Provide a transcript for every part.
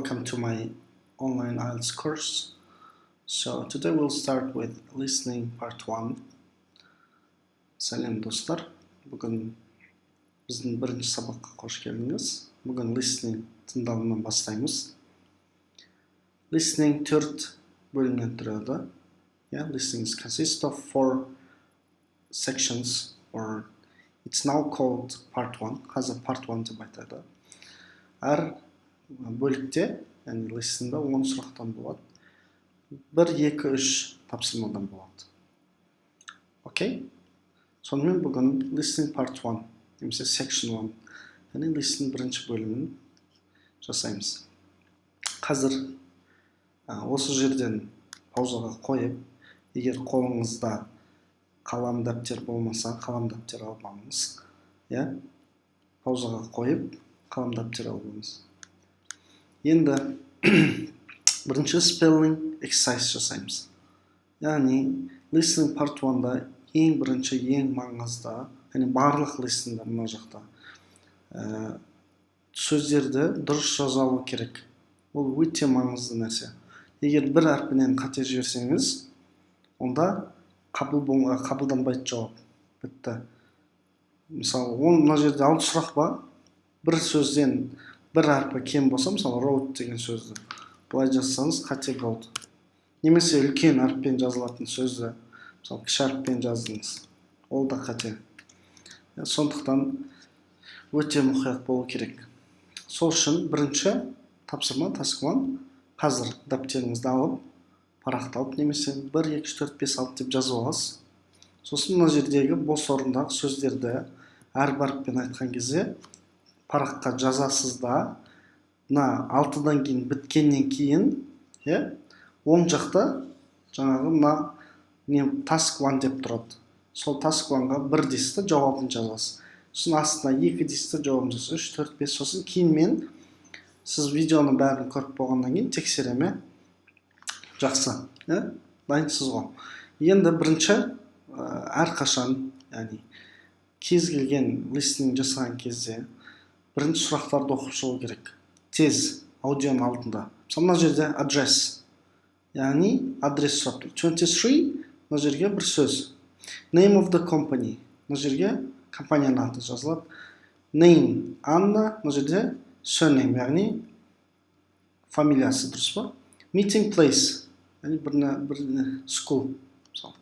Welcome to my online IELTS course. So today we'll start with listening part 1. Сәлем достар. Бүгін біздің бірінші сабаққа қош келдіңіз. Бүгін listening тыңдауынан бастаймыз. Listening 4 бөлімнен тұрады. Listening consists of 4 sections, or it's now called part 1. Қазір part 1 деп айтады. Әр бөлікте, яғни listeningда 10 сұрақтан болады. 1, 2, 3 тапсырмадан болады. Окей? Сонымен бүгін listening part 1, немесе section 1, яғни listening бірінші бөлімін жасаймыз. Қазір осы жерден паузаға қойып, егер қолыңызда қалам дәптер болмаса, қалам дәптер алып алыңыз. Паузаға қойып, қалам дәптер алып алыңыз. Енді бірінші spelling exercise жасаймыз. Яғни listening part 1-да ең бірінші, ең маңызды, яғни барлық listeningда мына жақта сөздерді дұрыс жаза алу керек. Ол өте маңызды нәрсе. Егер бір әрпінен қате жіберсеңіз, онда қабылданбайды жауап. Бітті. Мысалы, мына жерде 6 сұрақ ба? Бір сөзден бір әрпі кем болса, мысалы, wrote деген сөзді бұлай жазсаңыз қате болды. Немесе үлкен әріппен жазылатын сөзді, мысалы, кіші әріппен жаздыңыз. Ол да қате. Сондықтан өте мұқият болу керек. Сол үшін бірінші тапсырма, task 1, қазір дәптеріңізді алып, парақты алып, немесе 1, 2, 4, 5, 6 деп жазып аласыз. Сосын мына жердегі бос орындағы сөздерді әрбір әріппен айтқан кезде параққа жазасыз да, мына 6-дан кейін біткеннен кейін, оң жақта жаңағы мына task 1 деп тұрады. Сол task 1-ға 1 дейсіз, жауабын жазасыз. Сосын астына 2 дейсіз, жауабын жазасыз, 3, 4, 5, сосын кейін мен сіз видеоны бәрін көріп болғаннан кейін тексереме. Жақсы, дайынсыз ғой. Енді бірінші әрқашан, яғни кез келген listening жасаған кезде бірінші сұрақтарды оқып шығу керек. Тез, аудионың алдында. Мына жерде address, яғни адрес сұрап тұр. 23, мына жерге бір сөз. Name of the company, мына жерге компанияның аты жазылады. Name, Анна, мына жерде surname, яғни фамилиясы, дұрыс па? Meeting place, яғни бір school,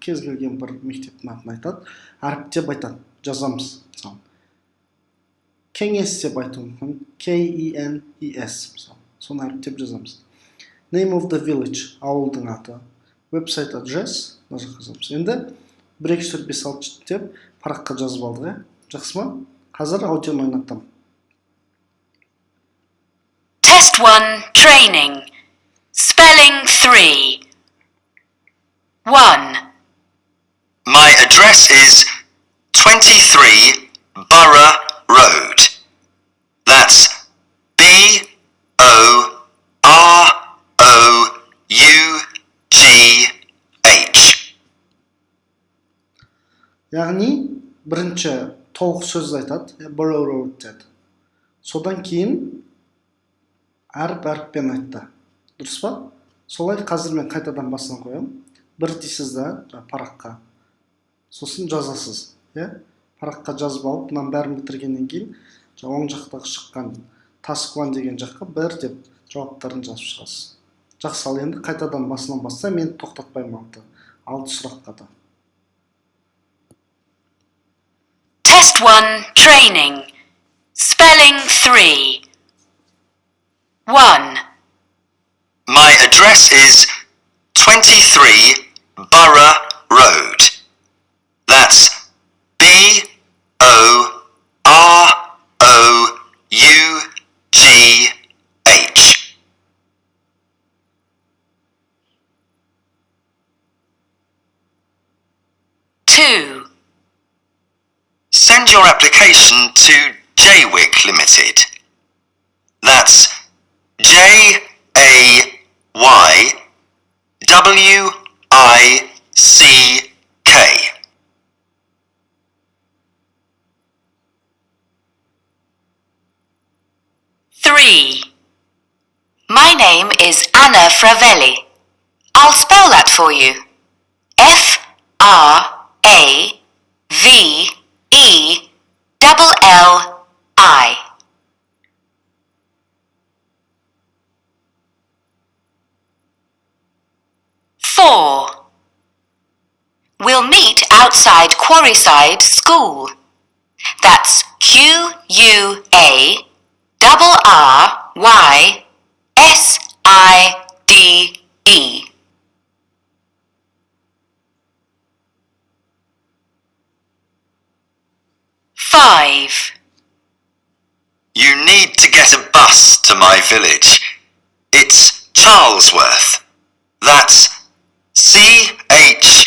кез келген бір мектептің атын айтады. Әріптеп айтады, жазамыз. Кеңес деп айту мүмкін, K-E-N-E-S, соны әріптеп жазамыз. Name of the village, ауылдың аты. Website address, мына жаққа жазамыз. Енді 1, 2, 4, 5, 6 деп параққа жазып алдық. Жақсы ма? Қазір аудионы ойнаттым. Test 1 training. Spelling 3. 1. My address is 23 Borough Road. That's B-O-R-O-U-G-H. Яғни бірінші толық сөз айтады, Borough Road деді. Содан кейін әріппен айтты. Дұрыс па? Солай қазір мен қайтадан басынан қоям. 1 дейсіз да параққа. Сосын жазасыз. Параққа жазып алып, мұнан бәрін бітіргеннен кейін, оң жақтағы шыққан task 1 деген жаққа 1 деп жауаптарын жазып шығасыз. Жақсы, ал енді қайтадан басынан басса, мен тоқтатпаймын 6 сұраққа да. Test 1 training. Spelling 3. 1. My address is 23 Borough Road. That's B-O-R-O-U-G-H. 2. Send your application to JWIC Limited. That's J-A-Y-W-I-C-K. 3. My name is Anna Fravelli. I'll spell that for you. F-R-A-V-E-L-L-I. 4. We'll meet outside Quarryside School. That's Q-U-A-R-R-Y-S-I-D-E. 5. You need to get a bus to my village. It's Charlesworth. That's CHARLESWORTH.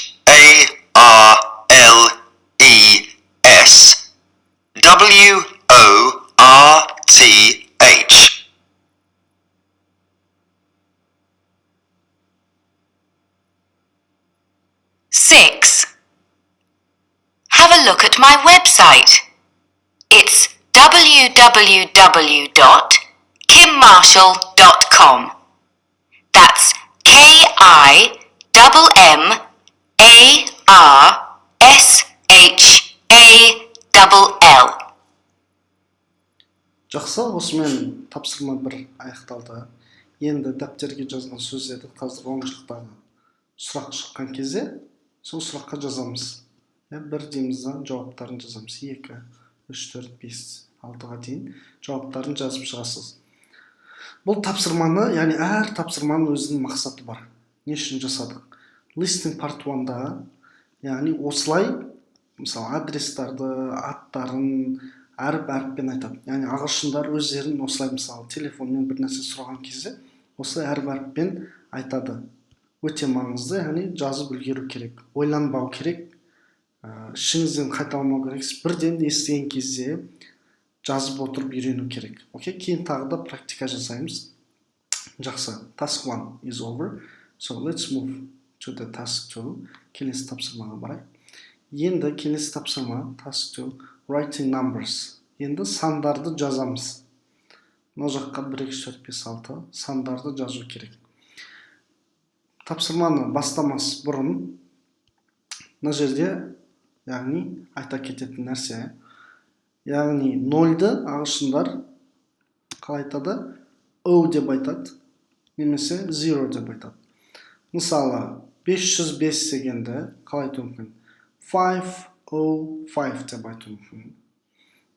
6. Have a look at my website. It's www.kimmarshall.com. That's KIMMARSHALL. Жақсы, осымен тапсырма 1 аяқталды. Енді дәптерге жазған сөздерді қазір оң жақтағы сұрақ шыққан кезде сол сұраққа жазамыз. 1 дейміз да жауаптарын жазамыз. 2, 3, 4, 5, 6-ға дейін жауаптарын жазып шығасыз. Бұл тапсырманы, яғни әр тапсырманың өзінің мақсаты бар. Не үшін жасадық? Listening part 1-да, яғни осылай, мысалы, адрестарды, аттарын әріп-әріппен айтады. Яғни ағылшындар өздерін осылай, мысалы, телефонмен бір нәрсе сұраған кезде, осылай әріп-әріппен айтады. Өте маңызды, яғни жазып үлгеру керек, ойланбау керек, ішіңізден қайталамау керек, бірден естіген кезде жазып отырып үйрену керек. Окей, кейін тағы да практика жасаймыз. Жақсы, task 1 is over. So let's move to the task 2. Келесі тапсырмаға барайық. Енді келесі тапсырма task 2 writing numbers. Енді сандарды жазамыз. Мына жаққа 1, 2, 4, 5, 6 сандарды жазу керек. Тапсырманы бастамас бұрын мына жерде, яғни айта кететін нәрсе, яғни 0-ды ағылшындар қалай айтады? O деп айтады, немесе 0 деп айтады. Мысалы, 505 дегенді қалай айту мүмкін? 505 деп айту мүмкін.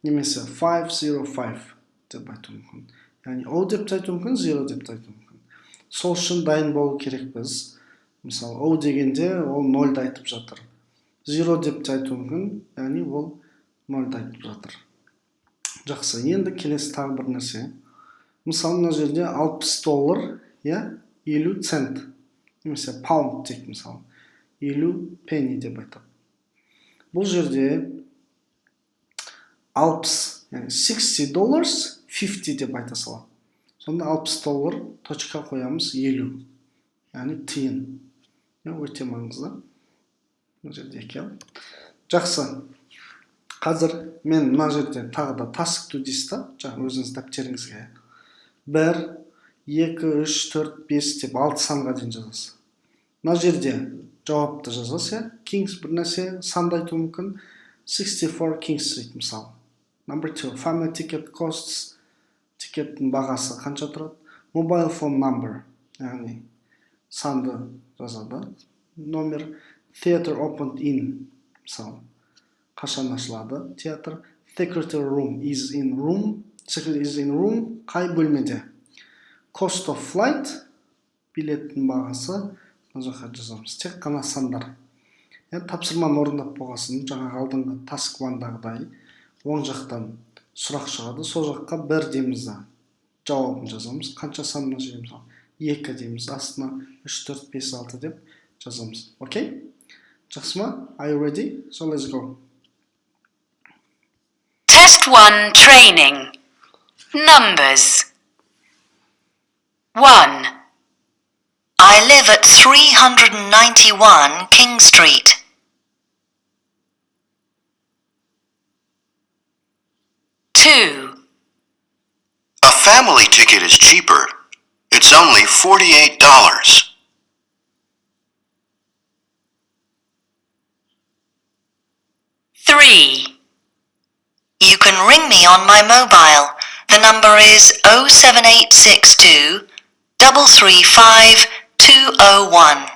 Немесе 505 деп айту мүмкін. Яғни O деп айту мүмкін, 0 деп айту мүмкін. Сол үшін дайын болу керек біз. Мысалы, O дегенде ол 0-ды айтып жатыр. 0 деп айту мүмкін, яғни ол 0-ды айтып жатыр. Жақсы, енді келесі тағы бір нәрсе. Мысалы, мына жерде $60, я, 50 цент. Немесе pound тек, мысалы, 50 penny деп айтады. Бұл жерде 60, яғни $60, 50 деп айта салады. Сонда $60 точка қоямыз 50. Яғни тиын. Өте маңызды. Мына жерде екен. Жақсы. Қазір мен мына жерде тағы да task 2 дейсіз да, жаңа өзіңіз дәптеріңізге 1, 2, 3, 4, 5 деп 6 санға дейін жазасыз. Мына жерде жауапты жазасыз. Kings бір нәрсе санды айту мүмкін. 64 King Street мысалы. Number 2, family ticket costs. Тикеттің бағасы қанша тұрады? Mobile phone number, яғни санды жазады. Номер theater opened in, мысалы, қашан ашылады театр. Secretary room is in room. Secretary is in room, қай бөлмеде? Cost of flight, билеттің бағасы, мына жаққа жазамыз. Тек қана сандар. Тапсырманы орындап болғасын, жаңағы алдыңғы task 1-дағыдай оң жақтан сұрақ шығады, сол жаққа 1 дейміз да жауабын жазамыз. Қанша санына жейміз? 2 дейміз, астына 3, 4, 5, 6 деп жазамыз. Окей? Жақсы ма? Are you ready? So let's go. Test 1 training. Numbers. 1. I live at 391 King Street. 2. A family ticket is cheaper. It's only $48. 3. You can ring me on my mobile. The number is 07862 335 201.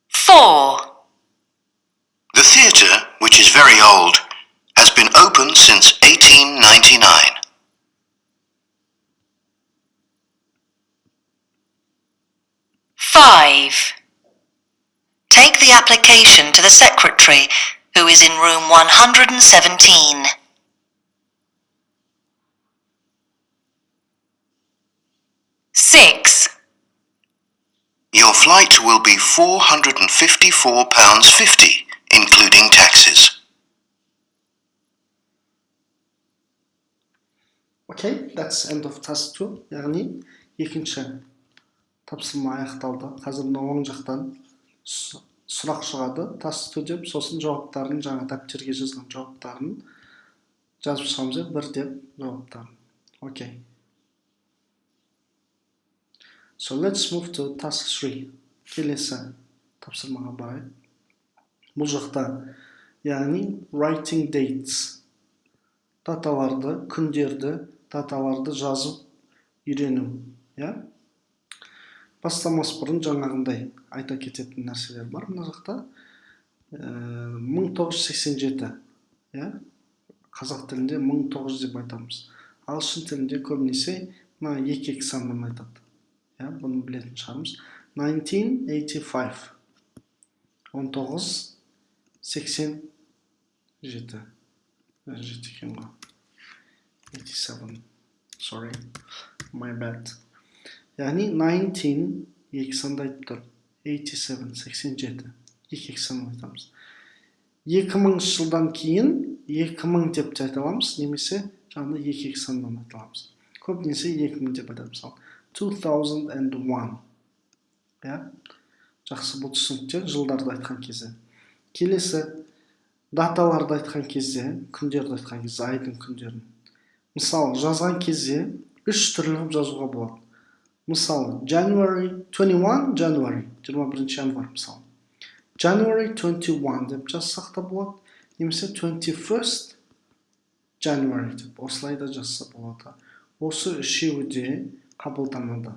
4. The theatre, which is very old, has been open since 1899. 5. Take the application to the secretary, who is in room 117. 6. Your flight will be £454.50, including taxes. Okay, that's end of task 2. Яғни екінші тапсырма аяқталды. Қазір мына оң жақтан сұрақ шығады. Task 2 деп, сосын жауаптарын, жаңа дәптерге жазған жауаптарын жазып шығамыз, 1 деп жауаптарын. Okay. So let's move to task 3. Келесі тапсырмаға барайық. Бұл жақта, яғни writing dates. Даталарды, күндерді, даталарды жазып үйрену. Бастамас бұрын жаңағындай айта кететін нәрселер бар. Мына жақта 1987. Қазақ тілінде 1900 деп айтамыз. Ағылшын тілінде көбінесе 2 санмен айтады. Бұны білетін шығармыз. 1985. 1987. Жеті екен ғой. 87. Sorry. My bad. Яғни 19 2 санды айтып тұр. 87, 87. 2 санды айтамыз. 2000 жылдан кейін 2000 деп те айта аламыз, немесе жаңағы 2 сандан айта аламыз. Көбінесе 2000 деп айтамыз. 2001. Жақсы, бұл түсінікті, жылдарды айтқан кезде. Келесі даталарды айтқан кезде, күндерді айтқан кезде, айдың күндерін. Мысалы, жазған кезде 3 түрлі қылып жазуға болады. Мысалы, January 21, January 21 январь мысалы. January 21 деп жазсақ та болады, немесе 21st January деп осылай да жазса болады. Осы үшеуі де қабылданады.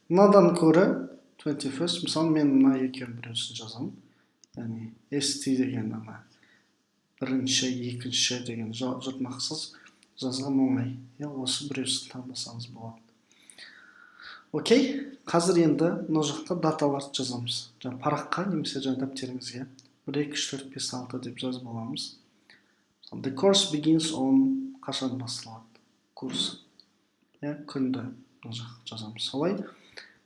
Мынадан көрі 21st, мысалы мен мына екеуін біреусін жазамын. Яғни ST деген ана бірінші, екінші деген жұртмақсыз жазған оңай. Осы біреусін таңдасаңыз болады. Окей, қазір енді мына жаққа даталарды жазамыз. Параққа немесе дәптеріңізге 1, 2, 3, 4, 5, 6 деп жазып аламыз. The course begins on қашан басталады? Курс. Күнді жазамыз. Солай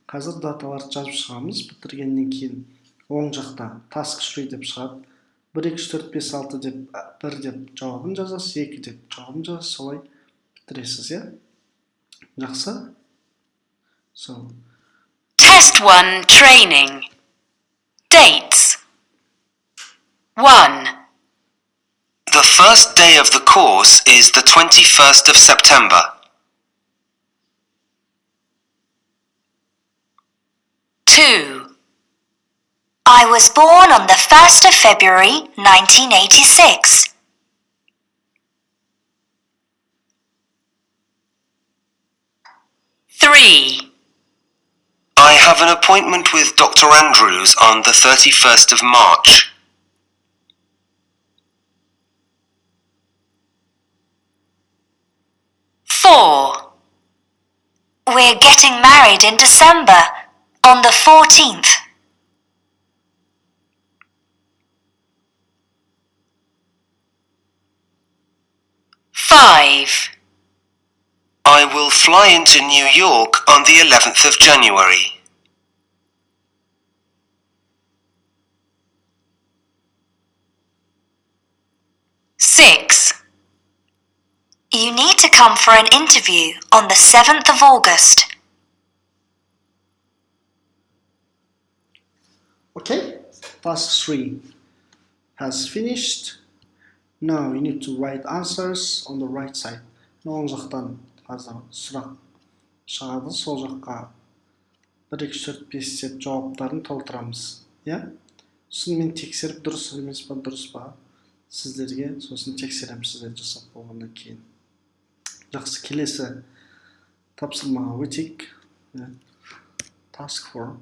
қазір даталарды жазып шығамыз. Бітіргеннен кейін оң жақта task 3 деп шығады. 1, 2, 3, 4, 5, 6 деп 1 деп жауабын жазасыз, 2 деп жауабын жазасыз, солай бітіресіз, Жақсы? So, Test 1 training. Dates. 1. The first day of the course is the 21st of September. 2. I was born on the 1st of February 1986. 3. I have an appointment with Dr. Andrews on the 31st of March. 4. We're getting married in December on the 14th. 5. I will fly into New York on the 11th of January. 6. You need to come for an interview on the 7th of August. Okay, task 3 has finished. No, you need to write answers on the right side. Оң жақтан қазір сұрақ шығады, сол жаққа 1, 2, 4, 5 деп жауаптарын толтырамыз. Иә? Сосын мен тексеріп дұрыс емес па, дұрыс па сіздерге, сосын тексерем сіздер жасап болғаннан кейін. Жақсы, келесі тапсырмаға өтейік. Task 4.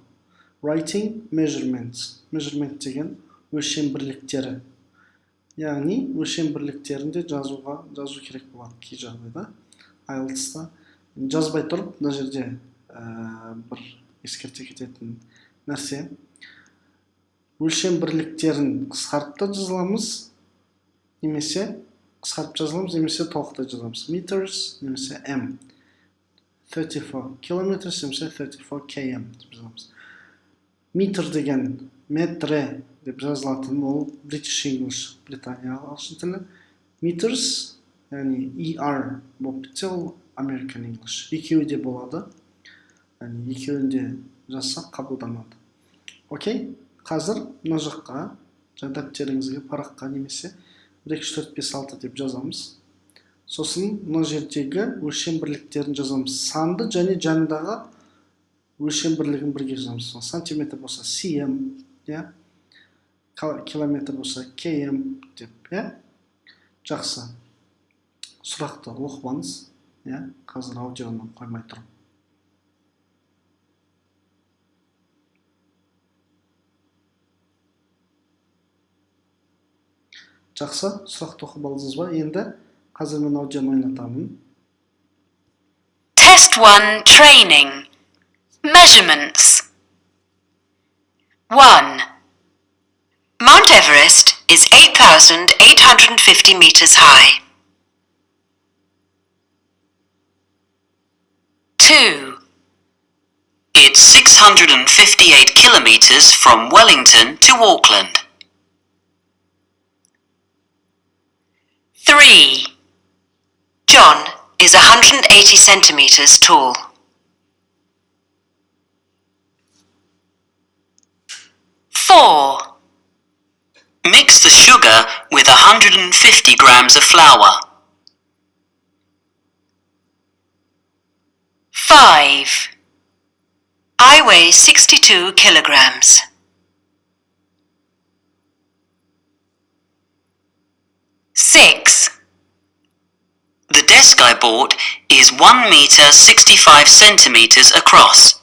Writing measurements. Measurement деген өлшем бірліктері. Яғни өлшем бірліктерінде жазу керек болады кей жағдайда. IELTS-та жазбай тұрып, мына жерде бір ескерте кететін нәрсе. Өлшем бірліктерін қысқартып та жазыламыз, немесе қысқартып жазыламыз, немесе толықтай жазамыз. Meters, немесе M. 34 kilometers, немесе 34 km деп жазамыз. Метр деген метре деп жазылатын, ол British English, Британия ағылшын тілі. Meters, яғни ER болып бітсе, ол American English. Екеуі де болады. Яғни екеуінде жазсақ қабылданады. Окей? Қазір мына жаққа, дәптеріңізге, параққа немесе 1, 2, 4, 5, 6 деп жазамыз. Сосын мына жердегі өлшем бірліктерін жазамыз. Санды және жанындағы өлшем бірлігін бірге жазамыз. Сантиметр болса cm, километр болса km деп. Жақсы. Сұрақты оқығаныз, қазір аудионы қоймай тұрып. Жақсы, сұрақты оқып алдыңыз ба? Енді қазір мен аудионы ойнатамын. Test 1 Training. Measurements. 1. Mount Everest is 8,850 meters high. 2. It's 658 kilometers from Wellington to Auckland. 3. John is 180 centimeters tall. 4. Mix the sugar with 150 grams of flour. 5. I weigh 62 kilograms. 6. The desk I bought is 1 meter 65 centimeters across.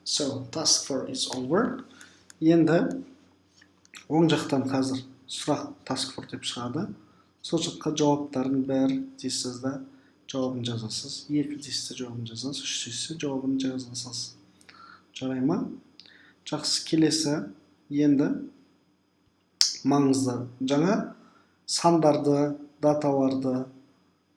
So, task 4 is over. Енді оң жақтан қазір сұрақ task 4 деп шығады. Сол жаққа жауаптарын бәрі дейсіз да жауабын жазасыз. 2 дейсіз жауабын жазасыз. 3 дейсіз жауабын жазасыз. Жарай ма? Жақсы, келесі енді маңызды. Жаңа сандарды, даталарды,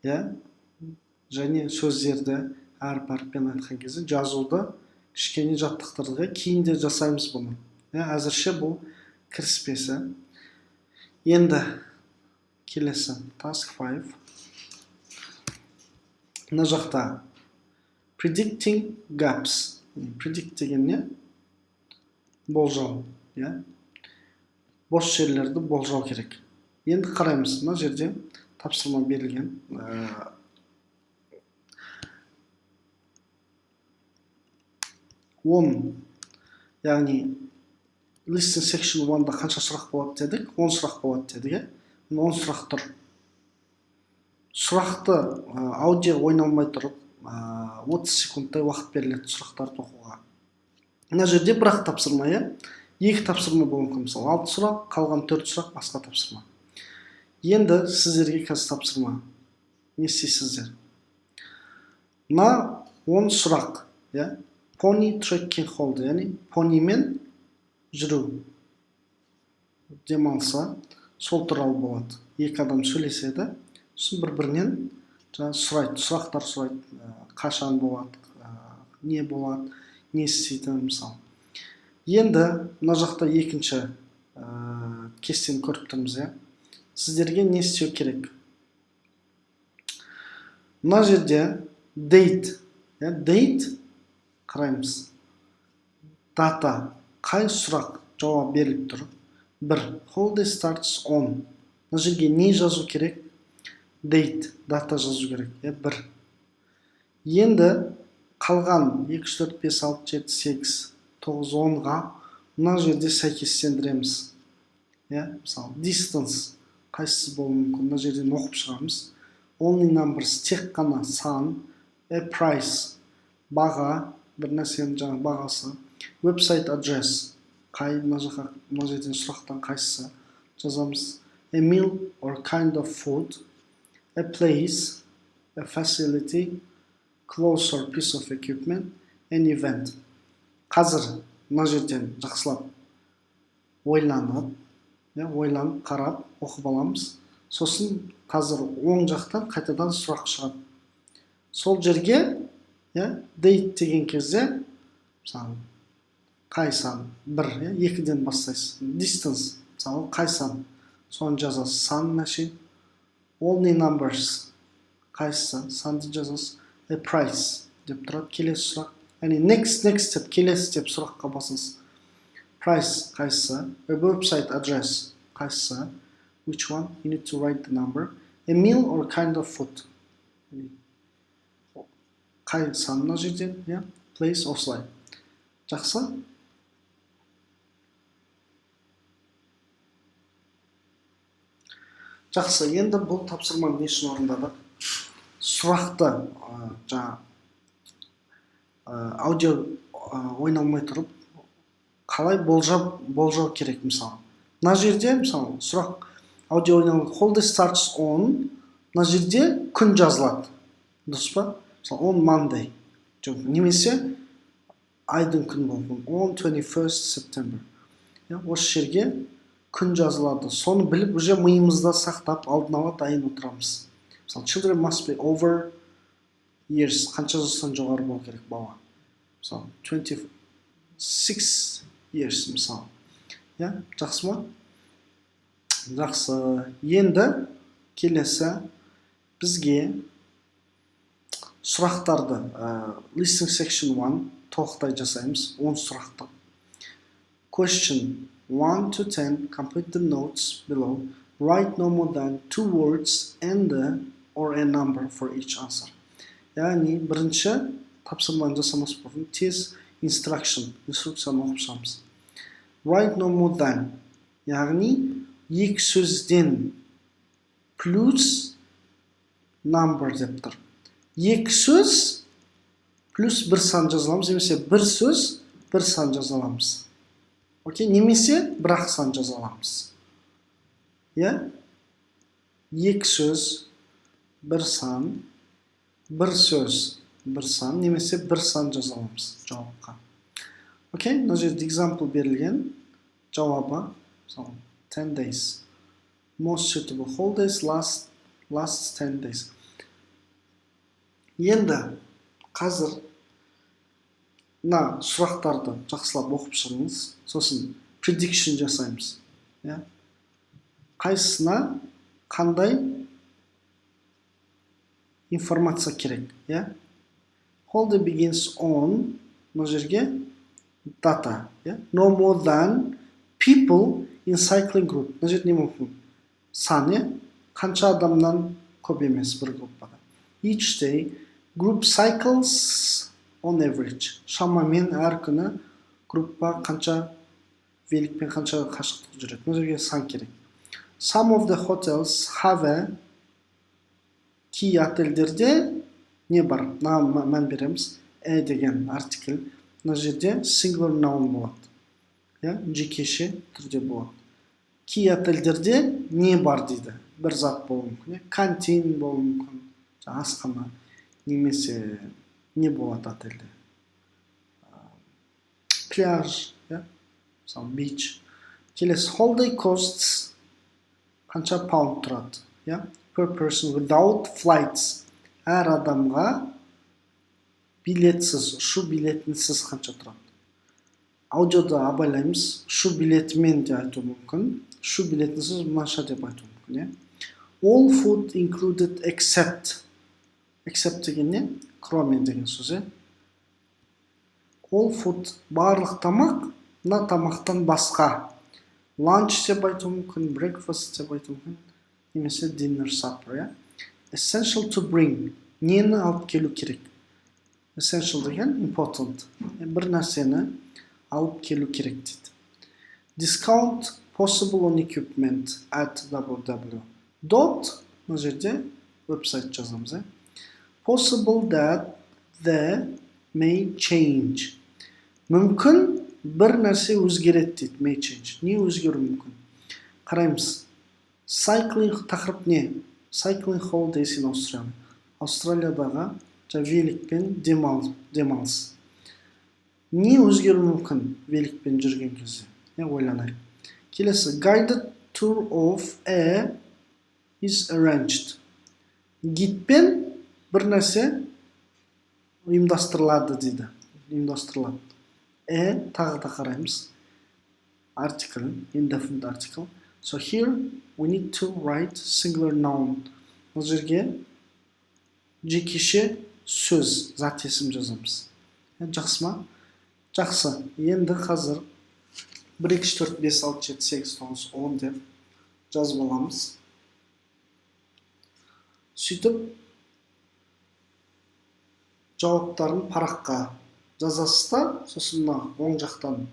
және сөздерді әріп-әріппен айтқан кезде жазуды кішкене жаттықтырдық. Кейінде жасаймыз бұны. Әзірше бұл кіріспесі. Енді келесі task 5. Мына жақта predicting gaps. Predict деген не? Болжау. Бос жерлерді болжау керек. Енді қараймыз. Мына жерде тапсырма берілген. Яғни listen section 1-да қанша сұрақ болады дедік? 10 сұрақ болады дедік. 10 сұрақ тұр. Сұрақты аудио ойналмай тұрып 30 секундтай уақыт беріледі сұрақтарды оқуға. Мына жерде бірақ тапсырма, 2 тапсырма болуы мүмкін. Мысалы 6 сұрақ, қалған 4 сұрақ басқа тапсырма. Енді сіздерге қазір тапсырма. Не істейсіздер? Мына 10 сұрақ, Pony trekking hold, яғни понимен жүру демалса, сол туралы болады. 2 адам сөйлеседі, сосын бір-бірінен сұрайды, сұрақтар сұрайды, қашан болады, не болады, не істейді мысалы. Енді мына жақта екінші кестені көріп тұрмыз, сіздерге не істеу керек? Мына жерде date, date қараймыз. Дата, қай сұрақ жауап беріліп тұр? 1. Holiday starts on. Мына жерге не жазу керек? Date, дата жазу керек. 1. Енді қалған 2, 3, 4, 5, 6, 7, 8, 9, 10-ға мына жерде сәйкестендіреміз. Мысалы, distance қайсысы болуы мүмкін? Мына жерден оқып шығамыз. Only numbers тек қана сан. Price баға, бір нәрсенің жаңа бағасы. Website address қай, мына жерден сұрақтан қайсысы жазамыз. A meal or kind of food. A place, a facility, clothes or piece of equipment, an event. Қазір мына жерден жақсылап ойланып, қарап, оқып аламыз. Сосын қазір оң жақтан қайтадан сұрақ шығады. Сол жерге, date деген кезде, мысалы, қай сан? 1, 2-ден бастайсыз. Distance, мысалы, қай сан? Соны жазасыз. Сан мәшін. Only numbers, қайсысы? Санды жазасыз. A price деп тұрады. Келесі сұрақ. Next деп, келесі деп сұраққа басыңыз. Price қайсысы? A website address қайсысы? Which one? You need to write the number. A meal or kind of food. Қай санына жерден? Place осылай. Жақсы? Жақсы, енді бұл тапсырманы не үшін орындадық? Сұрақты аудио ойналмай тұрып, қалай болжау керек мысалы. Мына жерде, мысалы, сұрақ аудио ойналмай, holiday starts on, мына жерде күн жазылады. Дұрыс па? Мысалы, on Monday. Немесе айдың күн болуы. On 21st September. Осы жерге күн жазылады. Соны біліп, уже миымызда сақтап, алдын ала дайын отырамыз. Мысалы, children must be over years. Қанша жастан жоғары болу керек бала? Мысалы, 26 years мысалы. Жақсы ма? Жақсы. Енді келесі бізге сұрақтарды listening section 1 толықтай жасаймыз. 10 сұрақты. Question 1 to 10, complete the notes below. Write no more than 2 words and or a number for each answer. Яғни, бірінші тапсырманы жасамас бұрын тез инструкцияны оқып шығамыз. Write no more than, яғни, 2 сөзден плюс number деп тұр. 2 сөз плюс 1 сан жазаламыз, немесе 1 сөз 1 сан жазаламыз. Окей, немесе бір-ақ сан жазаламыз. 2 сөз, 1 сан, 1 сөз, 1 сан, немесе 1 сан жазаламыз жауапқа. Окей, мына жерде example берілген жауабы, 10 days. Most suitable holidays last 10 days. Енді қазір мына сұрақтарды жақсылап оқып шығыңыз, сосын prediction жасаймыз. Қайсысына қандай информация керек? Holiday begins on, мына жерге data. No more than people in cycling group. Мына жерде не мүмкін? Сан, қанша адамнан көп емес бір группада. Each day, group cycles on average. Шамамен әр күні группа қанша великпен қанша қашықтық жүреді. Мына жерге сан керек. Some of the hotels have a, кей отельдерде не бар? Мән береміз. Деген артикль. Мына жерде singular noun болады. Жекеше түрде болады. Кей отельдерде не бар дейді. Бір зат болуы мүмкін. Кантин болуы мүмкін. Асхана. Немесе не болады отельде? Пляж. Some beach. Келесі, holiday costs қанша паунд тұрады? Per person without flights. Әр адамға билетсіз, ұшу билетінсіз қанша тұрады? Аудиода абайлаймыз, ұшу билетімен де айту мүмкін, ұшу билетінсіз мынанша деп айту мүмкін. All food included except. Except деген не? Кроме деген сөз. All food барлық тамақ, мына тамақтан басқа. Lunch деп айту мүмкін, breakfast деп айту мүмкін, немесе dinner, supper, yeah? Essential to bring. Нені алып келу керек? Essential деген important. Бір нәрсені алып келу керек дейді. Discount possible on equipment at www. Мына жерде веб-сайт жазамыз. Possible that they may change. Мүмкін бір нәрсе өзгереді дейді. May change. Не өзгеру мүмкін? Қараймыз. Cycling тақырып не? Cycling holidays in Australia. Австралиядағы великпен демалыс. Не өзгеру мүмкін великпен жүрген кезде? Ойланайық. Келесі. Guided tour of a is arranged. Гидпен бір нәрсе ұйымдастырылады дейді. Ұйымдастырылады. Тағы да қараймыз. Article, indefinite article. So here we need to write singular noun. Бұл жерге жекеше сөз, зат есім жазамыз. Жақсы ма? Жақсы. Енді қазір 1, 2, 4, 5, 6, 7, 8, 9, 10 деп жазып аламыз. Сөйтіп жауаптарын параққа жазасыздар. Сосын оң жақтан,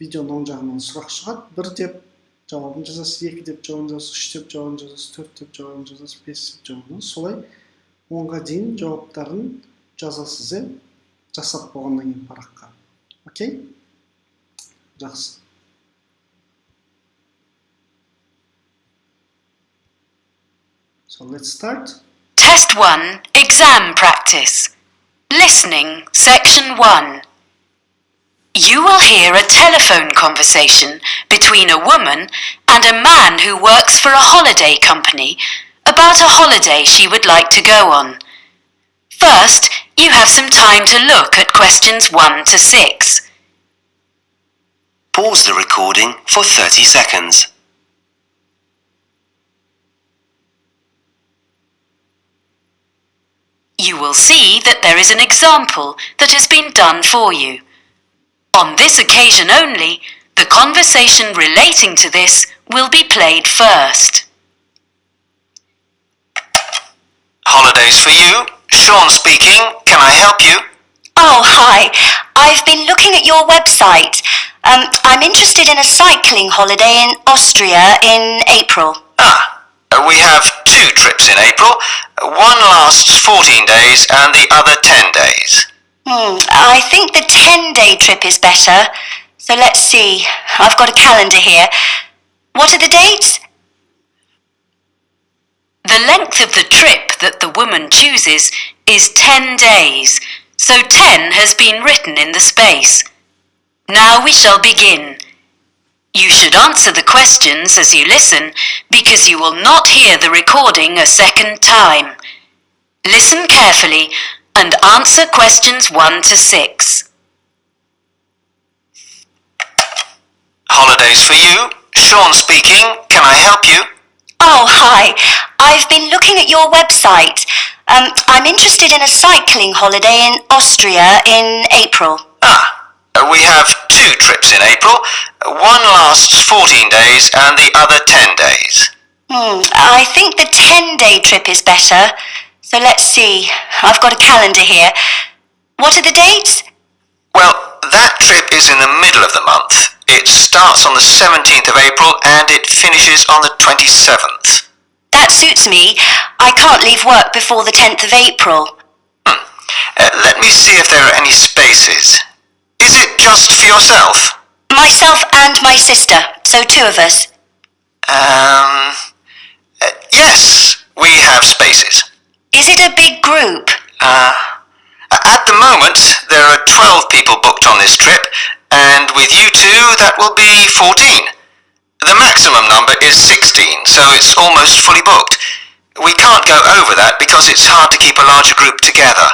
видеоның оң жағынан сұрақ шығады. 1 деп жауабын жазасыз, 2 деп жауабын жазасыз, 3 деп жауабын жазасыз, 4 деп жауабын жазасыз, 5 деп жауабын. Солай 10-ға дейін жауаптарын жазасыз, жасап болғаннан кейін параққа. Окей? Жақсы. So let's start. Test 1, exam practice. Listening, section 1. You will hear a telephone conversation between a woman and a man who works for a holiday company about a holiday she would like to go on. First, you have some time to look at questions 1 to 6. Pause the recording for 30 seconds. You will see that there is an example that has been done for you. On this occasion only, the conversation relating to this will be played first. Holidays for you? Sean speaking. Can I help you? Oh, hi. I've been looking at your website. I'm interested in a cycling holiday in Austria in April. We have 2 trips in April. One lasts 14 days and the other 10 days. I think the 10-day trip is better. So let's see. I've got a calendar here. What are the dates? The length of the trip that the woman chooses is 10 days, so 10 has been written in the space. Now we shall begin. You should answer the questions as you listen, because you will not hear the recording a second time. Listen carefully and answer questions 1 to 6. Holidays for you? Sean speaking. Can I help you? Oh, hi. I've been looking at your website. I'm interested in a cycling holiday in Austria in April. We have 2 trips in April. One lasts 14 days and the other 10 days. I think the 10-day trip is better. So let's see. I've got a calendar here. What are the dates? Well, that trip is in the middle of the month. It starts on the 17th of April and it finishes on the 27th. That suits me. I can't leave work before the 10th of April. Let me see if there are any spaces. Is it just for yourself? Myself and my sister, so 2 of us. Yes, we have spaces. Is it a big group? At the moment, there are 12 people booked on this trip, and with you 2, that will be 14. The maximum number is 16, so it's almost fully booked. We can't go over that because it's hard to keep a larger group together.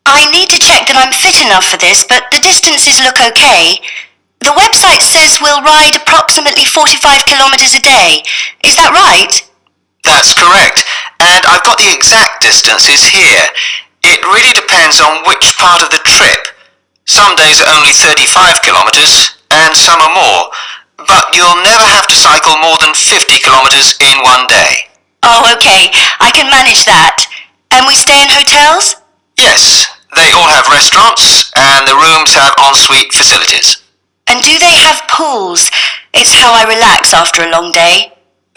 I need to check that I'm fit enough for this, but the distances look okay. The website says we'll ride approximately 45 kilometers a day. Is that right? That's correct, and I've got the exact distances here. It really depends on which part of the trip. Some days are only 35 kilometers, and some are more. but you'll never have to cycle more than 50 kilometers in one day. Oh, okay. I can manage that. And we stay in hotels? Yes, they all have restaurants and the rooms have ensuite facilities. And do they have pools? It's how I relax after a long day.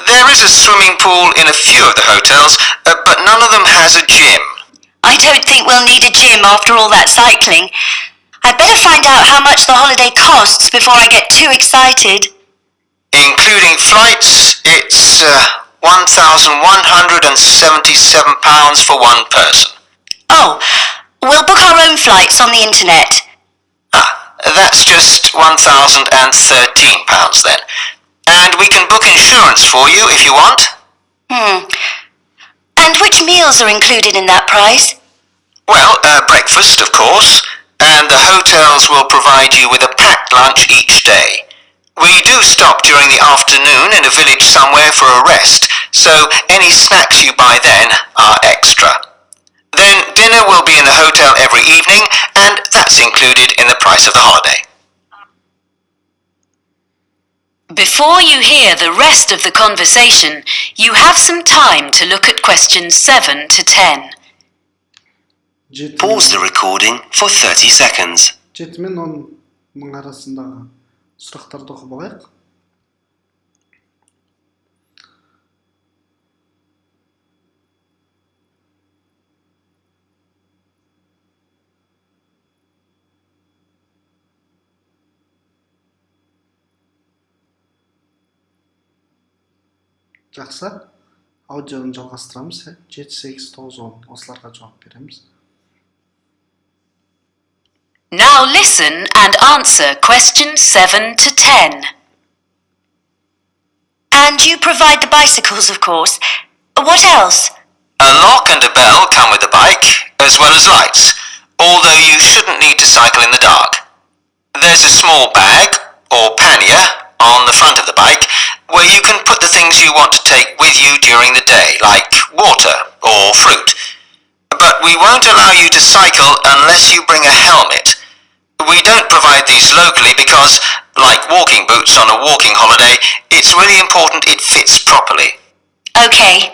There is a swimming pool in a few of the hotels, but none of them has a gym. I don't think we'll need a gym after all that cycling. I'd better find out how much the holiday costs before I get too excited. Including flights, it's £1,177 for one person. Oh, we'll book our own flights on the internet. That's just £1,013 then. And we can book insurance for you if you want. And which meals are included in that price? Well, breakfast, of course, and the hotels will provide you with a packed lunch each day. We do stop during the afternoon in a village somewhere for a rest, so any snacks you buy then are extra. Then dinner will be in the hotel every evening, and that's included in the price of the holiday. Before you hear the rest of the conversation, you have some time to look at questions 7 to 10. Pause the recording for 30 seconds. 7 мен 10 арасындағы сұрақтарды оқып алайық. Жақсы. Аудионы жалғастырамыз. 7, 8, 9, 10 осыларға жауап береміз. Now listen and answer questions 7 to 10. And you provide the bicycles, of course. What else? A lock and a bell come with the bike, as well as lights, although you shouldn't need to cycle in the dark. There's a small bag, or pannier, on the front of the bike, where you can put the things you want to take with you during the day, like water or fruit. But we won't allow you to cycle unless you bring a helmet. We don't provide these locally because, like walking boots on a walking holiday, it's really important it fits properly. Okay.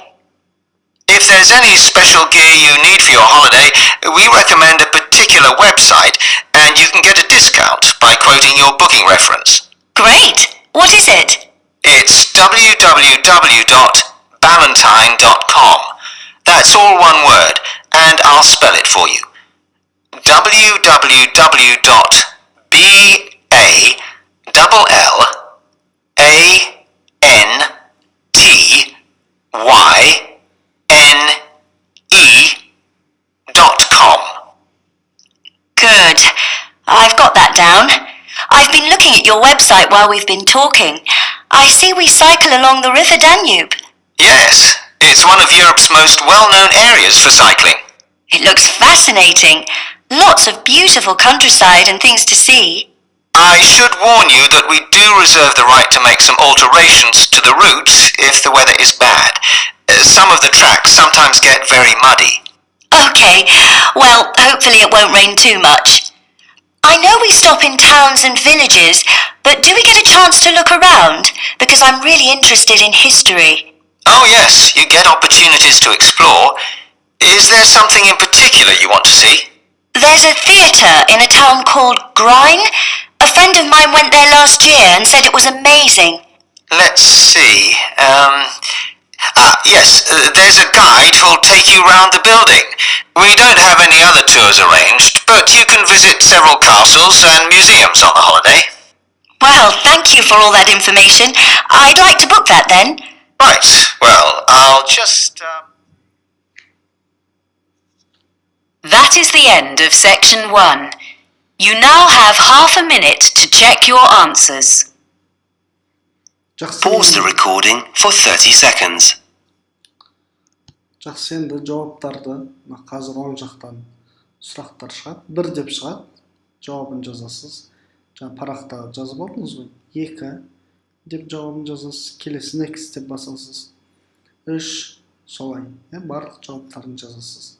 If there's any special gear you need for your holiday, we recommend a particular website and you can get a discount by quoting your booking reference. Great. What is it? It's www.ballantine.com. That's all one word, and I'll spell it for you. www.ballantine.com. Good. I've got that down. I've been looking at your website while we've been talking. I see we cycle along the River Danube. Yes, it's one of Europe's most well-known areas for cycling. It looks fascinating. Lots of beautiful countryside and things to see. I should warn you that we do reserve the right to make some alterations to the route if the weather is bad. Some of the tracks sometimes get very muddy. Okay, well, hopefully it won't rain too much. I know we stop in towns and villages, but do we get a chance to look around? Because I'm really interested in history. Oh yes, you get opportunities to explore. Is there something in particular you want to see? There's a theatre in a town called Grine. A friend of mine went there last year and said it was amazing. Let's see. Yes, there's a guide who'll take you round the building. We don't have any other tours arranged, but you can visit several castles and museums on the holiday. Well, thank you for all that information. I'd like to book that then. Right, well, I'll just... That is the end of section 1. You now have half a minute to check your answers. Pause the recording for 30 seconds. Жақсы, енді жауаптарды қазір оң жақтан сұрақтар шығады. 1 деп шығады. Жауабын жазасыз. Жаңа парақта жазып алдыңыз ғой. 2 деп жауабын жазасыз. Келесі next деп басасыз. 3 солай. Барлық жауаптарын жазасыз.